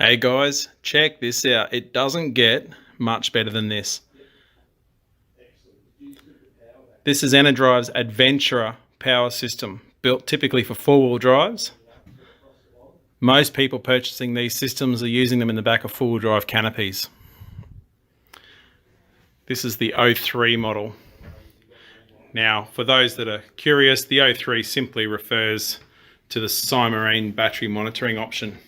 Hey guys, check this out. It doesn't get much better than this. This is Enerdrive's Adventurer Power System, built typically for four-wheel drives. Most people purchasing these systems are using them in the back of four-wheel drive canopies. This is the 03 model. Now, for those that are curious, the 03 simply refers to the sine battery monitoring option.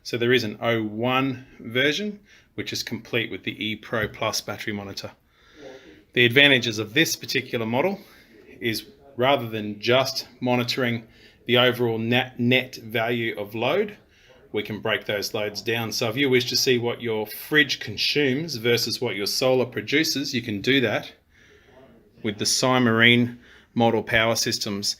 So there is an 01 version, which is complete with the E-Pro Plus battery monitor. The advantages of this particular model is rather than just monitoring the overall net value of load, we can break those loads down. So if you wish to see what your fridge consumes versus what your solar produces, you can do that with the sine model power systems.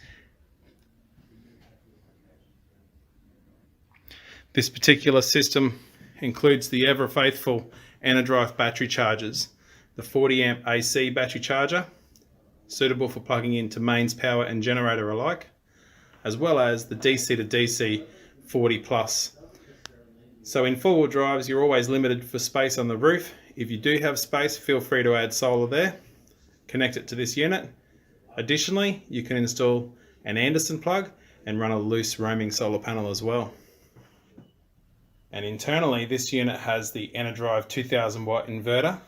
This particular system includes the ever faithful Enerdrive battery chargers, the 40 amp AC battery charger, suitable for plugging into mains power and generator alike, as well as the DC to DC 40 plus. So in four-wheel drives, you're always limited for space on the roof. If you do have space, feel free to add solar there. Connect it to this unit. Additionally, you can install an Anderson plug and run a loose roaming solar panel as well. And internally, this unit has the Enerdrive 2000 watt inverter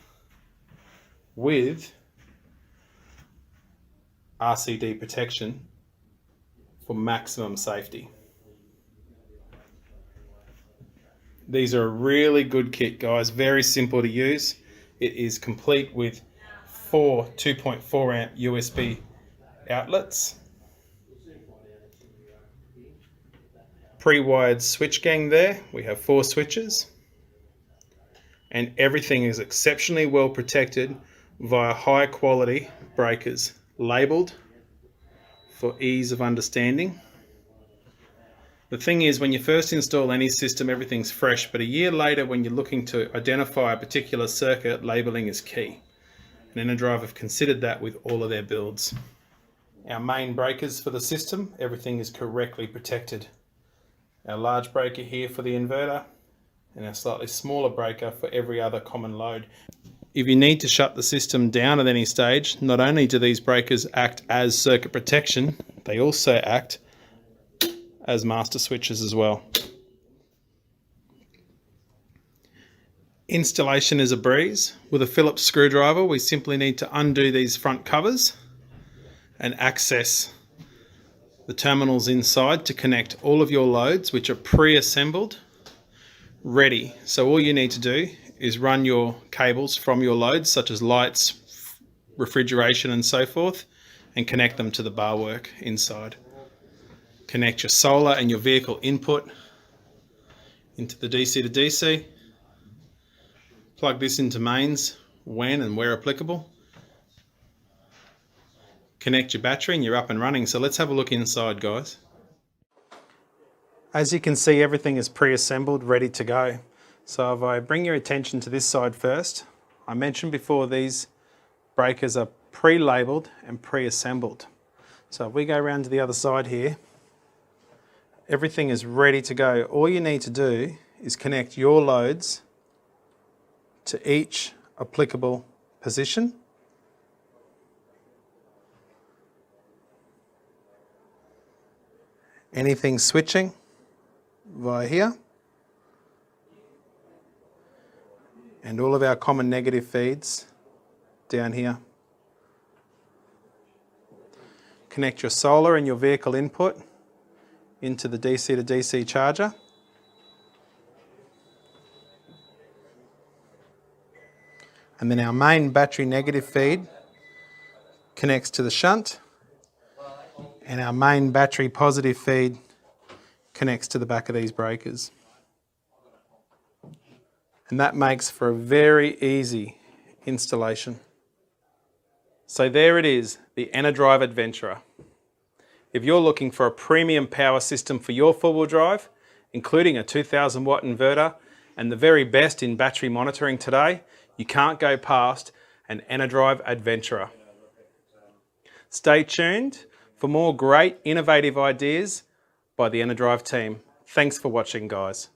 with RCD protection for maximum safety. These are a really good kit, guys. Very simple to use. It is complete with 4 2.4 amp USB outlets, pre-wired switch gang there. We have 4 switches, and everything is exceptionally well protected via high quality breakers, labeled for ease of understanding. The thing is, when you first install any system, everything's fresh, but a year later, when you're looking to identify a particular circuit, labeling is key. And Enerdrive have considered that with all of their builds. Our main breakers for the system, everything is correctly protected. Our large breaker here for the inverter, and our slightly smaller breaker for every other common load. If you need to shut the system down at any stage, not only do these breakers act as circuit protection, they also act as master switches as well. Installation is a breeze. With a Phillips screwdriver, we simply need to undo these front covers and access the terminals inside to connect all of your loads, which are pre-assembled, ready. So all you need to do is run your cables from your loads, such as lights, refrigeration and so forth, and connect them to the bar work inside. Connect your solar and your vehicle input into the DC to DC. Plug this into mains when and where applicable. Connect your battery and you're up and running. So let's have a look inside, guys. As you can see, everything is pre-assembled, ready to go. So if I bring your attention to this side first, I mentioned before these breakers are pre-labeled and pre-assembled. So if we go around to the other side here, everything is ready to go. All you need to do is connect your loads to each applicable position. Anything switching via here. And all of our common negative feeds down here. Connect your solar and your vehicle input into the DC to DC charger. And then our main battery negative feed connects to the shunt, and our main battery positive feed connects to the back of these breakers. And that makes for a very easy installation. So there it is, the Enerdrive Adventurer. If you're looking for a premium power system for your four-wheel drive, including a 2000 watt inverter and the very best in battery monitoring today, you can't go past an Enerdrive Adventurer. Stay tuned for more great innovative ideas by the Enerdrive team. Thanks for watching, guys.